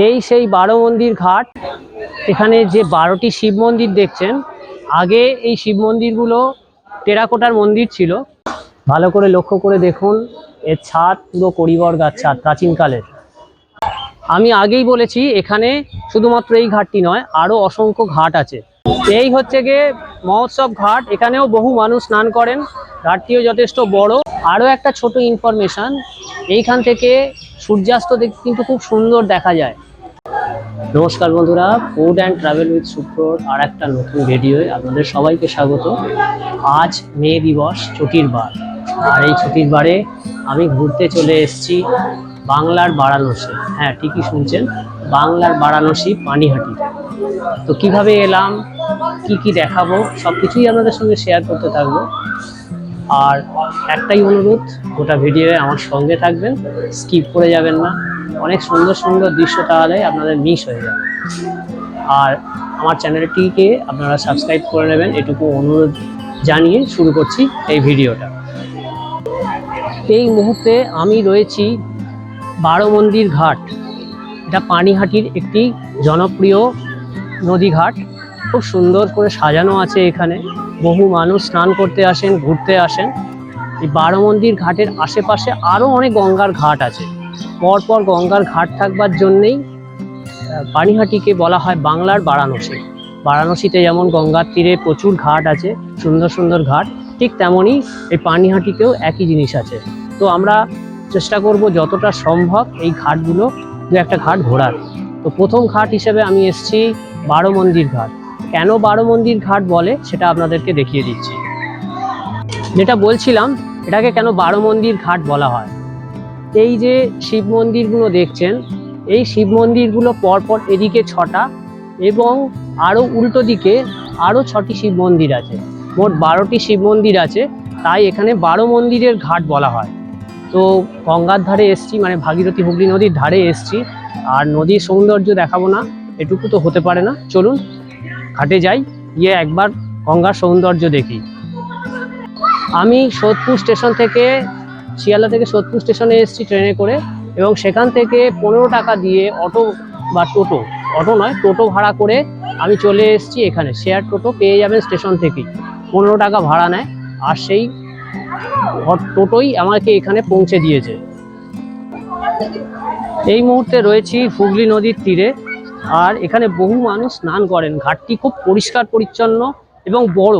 এই সেই 12 মন্দির ঘাট। এখানে যে 12টি শিব মন্দির দেখছেন, আগে এই শিব মন্দিরগুলো টেরাকোটার মন্দির ছিল। ভালো করে লক্ষ্য করে দেখুন, এর ছাদ পুরো কড়িবর্গার ছাদ, প্রাচীনকালের। আমি আগেই বলেছি এখানে শুধুমাত্র এই ঘাটটি নয়, আরও অসংখ্য ঘাট আছে। এই হচ্ছে গিয়ে মহোৎসব ঘাট, এখানেও বহু মানুষ স্নান করেন। ঘাটটিও যথেষ্ট বড়। আরও একটা ছোট ইনফরমেশন, এইখান থেকে সূর্যাস্ত দেখতে কিন্তু খুব সুন্দর দেখা যায়। নমস্কার বন্ধুরা, ফুড অ্যান্ড ট্রাভেল উইথ সুপ্রর আর একটা নতুন ভিডিওয় আপনাদের সবাইকে স্বাগত। আজ মে দিবস, ছুটির বার। আর এই ছুটির বারে আমি ঘুরতে চলে এসেছি বাংলার বারাণসী। হ্যাঁ, ঠিকই শুনছেন, বাংলার বারাণসী পানিহাটিতে। তো কিভাবে এলাম, কি দেখাবো, সব কিছুই আপনাদের সঙ্গে শেয়ার করতে থাকবো। আর একটাই অনুরোধ, গোটা ভিডিওয়ে আমার সঙ্গে থাকবেন, স্কিপ করে যাবেন না। অনেক সুন্দর সুন্দর দৃশ্য তাহলে আপনাদের মিস হয়ে যাবে। আর আমার চ্যানেলটিকে আপনারা সাবস্ক্রাইব করে নেবেন, এটুকু অনুরোধ জানিয়ে শুরু করছি এই ভিডিওটা। এই মুহূর্তে আমি রয়েছি 12 মন্দির ঘাট। এটা পানিহাটির একটি জনপ্রিয় নদীঘাট। খুব সুন্দর করে সাজানো আছে এখানে। বহু মানুষ স্নান করতে আসেন, ঘুরতে আসেন। এই 12 মন্দির ঘাটের আশেপাশে আরও অনেক গঙ্গার ঘাট আছে। পরপর গঙ্গার ঘাট থাকবার জন্যেই পানিহাটিকে বলা হয় বাংলার বারাণসী। বারাণসীতে যেমন গঙ্গার তীরে প্রচুর ঘাট আছে, সুন্দর সুন্দর ঘাট, ঠিক তেমনই এই পানিহাটিতেও একই জিনিস আছে। তো আমরা চেষ্টা করব যতটা সম্ভব এই ঘাটগুলো দু একটা ঘাট ঘোরার। তো প্রথম ঘাট হিসেবে আমি এসেছি 12 মন্দির ঘাট। কেন 12 মন্দির ঘাট বলে সেটা আপনাদেরকে দেখিয়ে দিচ্ছি। যেটা বলছিলাম, এটাকে কেন 12 মন্দির ঘাট বলা হয়। এই যে শিব মন্দিরগুলো দেখছেন, এই শিব মন্দিরগুলো পরপর এদিকে 6টা এবং আরও উল্টো দিকে আরও 6টি শিব মন্দির আছে। মোট 12টি শিব মন্দির আছে, তাই এখানে 12 মন্দিরের ঘাট বলা হয়। তো গঙ্গার ধারে এসছি, মানে ভাগীরথী হুগলি নদীর ধারে এসছি। আর নদীর সৌন্দর্য দেখাবো না, এটুকু তো হতে পারে না। চলুন ঘাটে যাই, গিয়ে একবার গঙ্গার সৌন্দর্য দেখি। আমি সোদপুর স্টেশন থেকে, শিয়ালদা থেকে সোদপুর স্টেশনে এসেছি ট্রেনে করে, এবং সেখান থেকে 15 টাকা দিয়ে অটো বা অটো নয় টোটো ভাড়া করে আমি চলে এসেছি এখানে। শেয়ার টোটো পেয়ে যাবেন স্টেশন থেকেই, 15 টাকা ভাড়া নেয়। আর সেই টোটোই আমাকে এখানে পৌঁছে দিয়েছে। এই মুহূর্তে রয়েছি হুগলি নদীর তীরে, আর এখানে বহু মানুষ স্নান করেন। ঘাটটি খুব পরিষ্কার পরিচ্ছন্ন এবং বড়।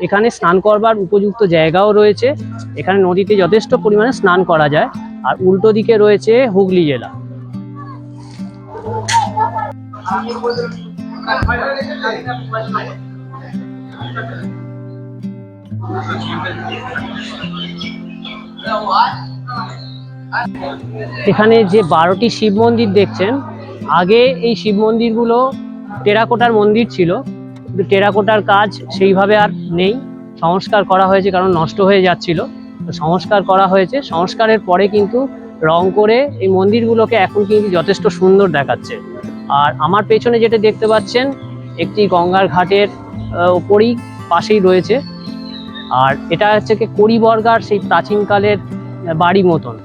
এখানে স্নান করবার উপযুক্ত জায়গাও রয়েছে। এখানে নদীতে যথেষ্ট পরিমাণে স্নান করা যায়। আর উল্টো দিকে রয়েছে হুগলি জেলা। এখানে যে 12টি শিব মন্দির দেখছেন, আগে এই শিব মন্দিরগুলো টেরাকোটার মন্দির ছিল, কিন্তু টেরাকোটার কাজ সেইভাবে আর নেই। সংস্কার করা হয়েছে, কারণ নষ্ট হয়ে যাচ্ছিল। তো সংস্কার করা হয়েছে, সংস্কারের পরে কিন্তু রং করে এই মন্দিরগুলোকে এখন কিন্তু যথেষ্ট সুন্দর দেখাচ্ছে। আর আমার পেছনে যেটা দেখতে পাচ্ছেন, একটি গঙ্গার ঘাটের ওপরই পাশেই রয়েছে। আর এটা হচ্ছে কি কড়িবর্গার সেই প্রাচীনকালের বাড়ি মতন।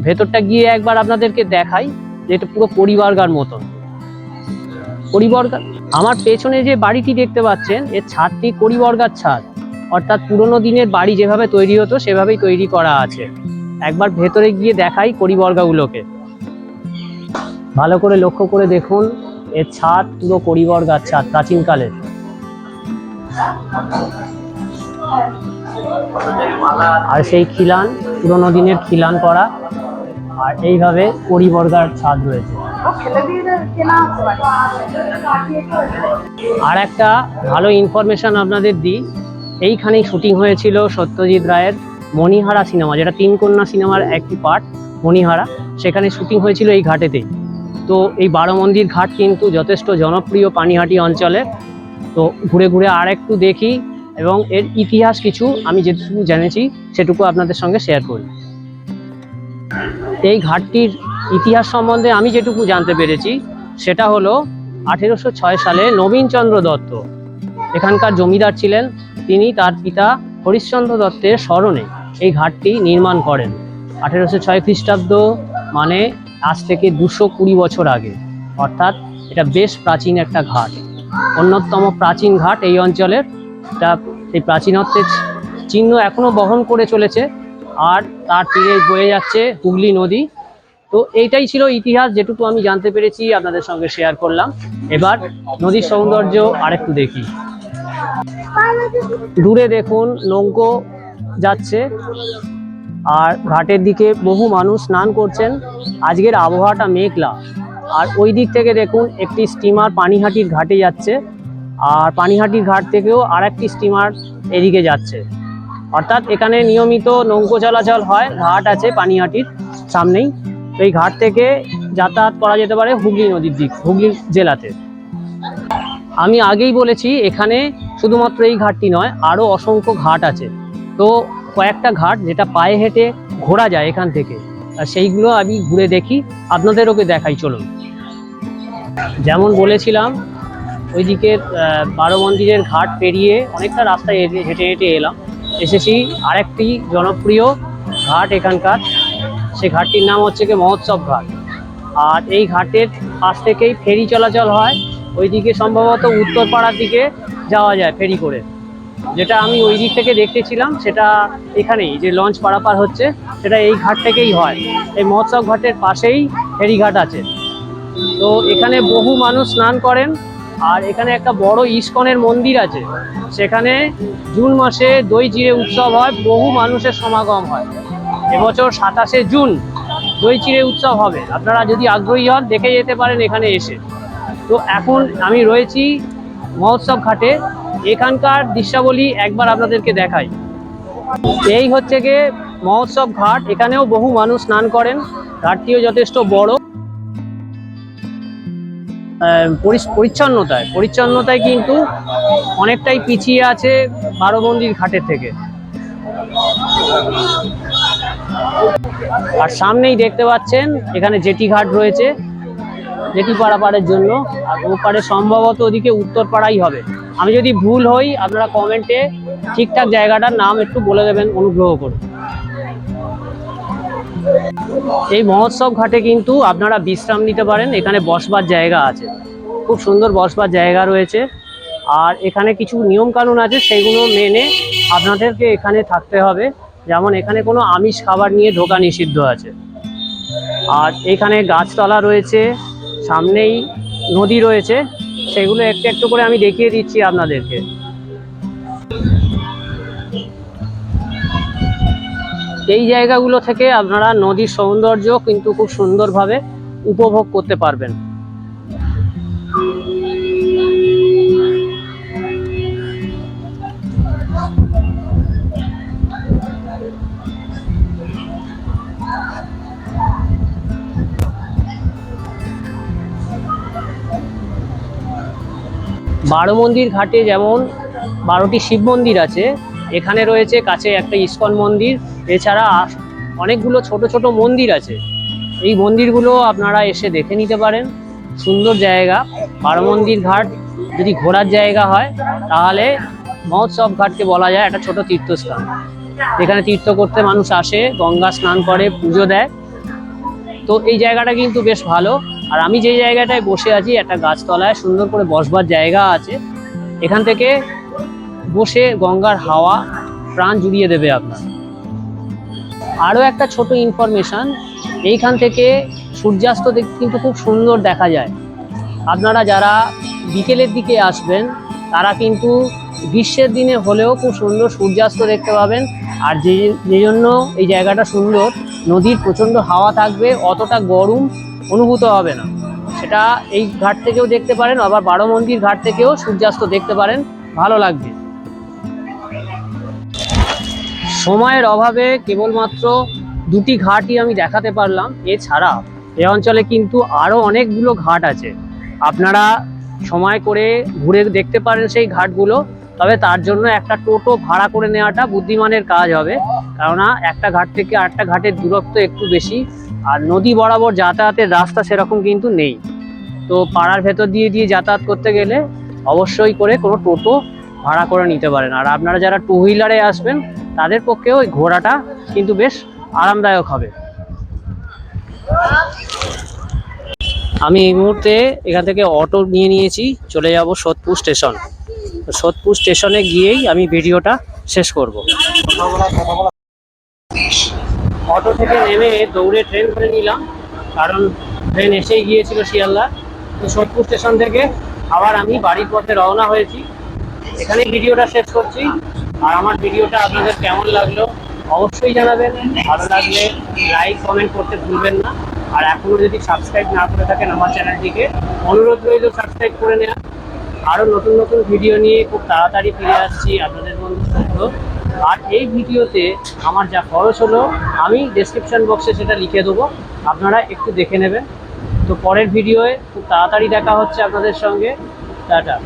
ভেতরটা গিয়ে একবার আপনাদেরকে দেখাই, যে এটা পুরো কড়িবর্গার মতন। কড়িবর্গা, আমার পেছনে যে বাড়িটি দেখতে পাচ্ছেন, এর ছাদটি কড়িবর্গার ছাদ। অর্থাৎ পুরোনো দিনের বাড়ি যেভাবে তৈরি হতো সেভাবেই তৈরি করা আছে। একবার ভেতরে গিয়ে দেখাই কড়িবর্গাগুলোকে। ভালো করে লক্ষ্য করে দেখুন, এর ছাদ পুরো কড়িবর্গার ছাদ, প্রাচীনকালের। আর সেই খিলান, পুরোনো দিনের খিলান করা। আর এইভাবে কড়িবর্গার ছাদ রয়েছে। আর একটা ভালো ইনফরমেশন আপনাদের দিই, এইখানেই শুটিং হয়েছিল সত্যজিৎ রায়ের মণিহারা সিনেমা, যেটা 3 কন্যা সিনেমার একটি পার্ট, মণিহারা। সেখানে শুটিং হয়েছিল এই ঘাটেতেই। তো এই 12 মন্দির ঘাট কিন্তু যথেষ্ট জনপ্রিয় পানিহাটি অঞ্চলে। তো ঘুরে ঘুরে আর একটু দেখি, এবং এর ইতিহাস কিছু আমি যেটুকু জেনেছি সেটুকু আপনাদের সঙ্গে শেয়ার করি। এই ঘাটটির ইতিহাস সম্বন্ধে আমি যেটুকু জানতে পেরেছি সেটা হলো 1806 সালে নবীনচন্দ্র দত্ত এখানকার জমিদার ছিলেন। তিনি তার পিতা হরিশ্চন্দ্র দত্তের স্মরণে এই ঘাটটি নির্মাণ করেন। 1806 খ্রিস্টাব্দ, মানে আজ থেকে 220 বছর আগে। অর্থাৎ এটা বেশ প্রাচীন একটা ঘাট, অন্যতম প্রাচীন ঘাট এই অঞ্চলের। এটা সেই প্রাচীনত্বের চিহ্ন এখনো বহন করে চলেছে। আর তার তীরে বয়ে যাচ্ছে হুগলি নদী। তো এইটাই ছিল ইতিহাস, যেটুকু আমি জানতে পেরেছি আপনাদের সঙ্গে শেয়ার করলাম। এবার নদীর সৌন্দর্য আরেকটু দেখি। দূরে দেখুন নৌকো যাচ্ছে, আর ঘাটের দিকে বহু মানুষ স্নান করছেন। আজকের আবহাওয়াটা মেঘলা। আর ওই দিক থেকে দেখুন একটি স্টিমার পানিহাটির ঘাটে যাচ্ছে, আর পানিহাটির ঘাট থেকেও আরেকটি স্টিমার এদিকে যাচ্ছে। অর্থাৎ এখানে নিয়মিত নৌকো চলাচল হয়, ঘাট আছে পানিহাটির সামনেই। তো এই ঘাট থেকে যাতায়াত করা যেতে পারে হুগলি নদীর দিক, হুগলি জেলাতে। আমি আগেই বলেছি এখানে শুধুমাত্র এই ঘাটটি নয়, আরও অসংখ্য ঘাট আছে। তো কয়েকটা ঘাট যেটা পায়ে হেঁটে ঘোরা যায় এখান থেকে, আর সেইগুলো আমি ঘুরে দেখি, আপনাদেরকে দেখাই চলুন। যেমন বলেছিলাম ওইদিকে 12 মন্দিরের ঘাট পেরিয়ে অনেকটা রাস্তায় হেঁটে হেঁটে এলাম, এসেছি আরেকটি জনপ্রিয় ঘাট এখানকার। সেই ঘাটটির নাম হচ্ছে কি মহোৎসব ঘাট। আর এই ঘাটের পাশ থেকেই ফেরি চলাচল হয়, ওইদিকে সম্ভবত উত্তরপাড়ার দিকে যাওয়া যায় ফেরি করে। যেটা আমি ওই দিক থেকে দেখতেছিলাম, সেটা এখানেই যে লঞ্চ পারাপার হচ্ছে সেটা এই ঘাট থেকেই হয়। এই মহোৎসব ঘাটের পাশেই ফেরিঘাট আছে। তো এখানে বহু মানুষ স্নান করেন। আর এখানে একটা বড় ইস্কনের মন্দির আছে, সেখানে জুন মাসে দই চিড়ে উৎসব হয়, বহু মানুষের সমাগম হয়। এবছর 27শে জুন দই চিড়ে উৎসব হবে। আপনারা যদি আগ্রহী হন দেখে যেতে পারেন এখানে এসে। তো এখন আমি রয়েছি মহোৎসব ঘাটে, এখানকার দৃশ্যাবলী একবার আপনাদেরকে দেখাই। এই হচ্ছে গিয়ে মহোৎসব ঘাট, এখানেও বহু মানুষ স্নান করেন। ঘাটটিও যথেষ্ট বড়। পরিচ্ছন্নতায় কিন্তু অনেকটাই পিছিয়ে আছে 12 মন্দির ঘাটের থেকে। আর সামনেই দেখতে পাচ্ছেন এখানে জেটি ঘাট রয়েছে, জেটি পারাপারের জন্য। আর ওপারে সম্ভবত ওদিকে উত্তরপাড়াই হবে। আমি যদি ভুল হই আপনারা কমেন্টে ঠিকঠাক জায়গাটার নাম একটু বলে দেবেন অনুগ্রহ করে। এই মহোৎসব ঘাটে কিন্তু আপনারা বিশ্রাম নিতে পারেন, এখানে বসবার জায়গা আছে, খুব সুন্দর বসবার জায়গা রয়েছে। আর এখানে কিছু নিয়ম কানুন আছে, সেগুলো মেনে আপনাদেরকে এখানে থাকতে হবে। যেমন এখানে কোনো আমিষ খাবার নিয়ে ঢোকা নিষিদ্ধ আছে। আর এখানে গাছতলা রয়েছে, সামনেই নদী রয়েছে, সেগুলো একটু একটু করে আমি দেখিয়ে দিচ্ছি আপনাদেরকে। এই জায়গাগুলো থেকে আপনারা নদীর সৌন্দর্য কিন্তু খুব সুন্দরভাবে উপভোগ করতে পারবেন। বারো মন্দির ঘাটে যেমন 12টি শিব মন্দির আছে, এখানে রয়েছে কাছে একটা ইস্কন মন্দির। এছাড়া অনেকগুলো ছোট ছোট মন্দির আছে। এই মন্দিরগুলো আপনারা এসে দেখে নিতে পারেন, সুন্দর জায়গা। 12 মন্দির ঘাট যদি ঘোরার জায়গা হয়, তাহলে মহোৎসব ঘাটকে বলা যায় একটা ছোট তীর্থস্থান। এখানে তীর্থ করতে মানুষ আসে, গঙ্গা স্নান করে, পুজো দেয়। তো এই জায়গাটা কিন্তু বেশ ভালো। আর আমি যে জায়গাটায় বসে আছি, একটা গাছতলায় সুন্দর করে বসবার জায়গা আছে। এখান থেকে বসে গঙ্গার হাওয়া প্রাণ জুড়িয়ে দেবে আপনার। আরও একটা ছোট ইনফরমেশন, এইখান থেকে সূর্যাস্ত কিন্তু খুব সুন্দর দেখা যায়। আপনারা যারা বিকেলের দিকে আসবেন তারা কিন্তু গ্রীষ্মের দিনে হলেও খুব সুন্দর সূর্যাস্ত দেখতে পাবেন। আর যে জন্য এই জায়গাটা সুন্দর, নদীর প্রচণ্ড হাওয়া থাকবে, অতটা গরম অনুভূত হবে না। সেটা এই ঘাট থেকেও দেখতে পারেন, আবার 12 মন্দির ঘাট থেকেও সূর্যাস্ত দেখতে পারেন, ভালো লাগবে। সময়ের অভাবে কেবলমাত্র 2টি ঘাটই আমি দেখাতে পারলাম। এছাড়া এই অঞ্চলে কিন্তু আরও অনেকগুলো ঘাট আছে, আপনারা সময় করে ঘুরে দেখতে পারেন সেই ঘাটগুলো। তবে তার জন্য একটা টোটো ভাড়া করে নেওয়াটা বুদ্ধিমানের কাজ হবে, কেননা একটা ঘাট থেকে আরেকটা ঘাটের দূরত্ব একটু বেশি। আর নদী বরাবর যাতায়াতের রাস্তা সেরকম কিন্তু নেই। তো পাড়ার ভেতর দিয়ে যাতায়াত করতে গেলে অবশ্যই করে কোনো টোটো ভাড়া করে নিতে পারেন। আর আপনারা যারা 2 হুইলারে আসবেন তাদের পক্ষেও ওই ঘোরাটা কিন্তু বেশ আরামদায়ক হবে। আমি এই মুহূর্তে এখান থেকে অটো নিয়ে নিয়েছি, চলে যাব সোদপুর স্টেশন। তো সোদপুর স্টেশনে গিয়েই আমি ভিডিওটা শেষ করব। অটো থেকে নেমে দৌড়ে ট্রেন ধরে নিলাম, কারণ ট্রেন এসেই গিয়েছিল শিয়ালদা। তো সোদপুর স্টেশন থেকে আবার আমি বাড়ির পথে রওনা হয়েছি। এখানেই ভিডিওটা শেষ করছি। আর আমার ভিডিওটা আপনাদের কেমন লাগলো অবশ্যই জানাবেন। ভালো লাগলে লাইক কমেন্ট করতে ভুলবেন না। আর এখনও যদি সাবস্ক্রাইব না করে থাকেন আমার চ্যানেলটিকে, অনুরোধ রইল সাবস্ক্রাইব করে নেওয়া। আরও নতুন নতুন ভিডিও নিয়ে খুব তাড়াতাড়ি ফিরে আসছি আপনাদের বন্ধু সত্য। আর এই ভিডিওতে আমার যা খরচ হলো আমি ডেসক্রিপশন বক্সে সেটা লিখে দেবো, আপনারা একটু দেখে নেবেন। তো পরের ভিডিওয়ে খুব তাড়াতাড়ি দেখা হচ্ছে আপনাদের সঙ্গে। টাটা।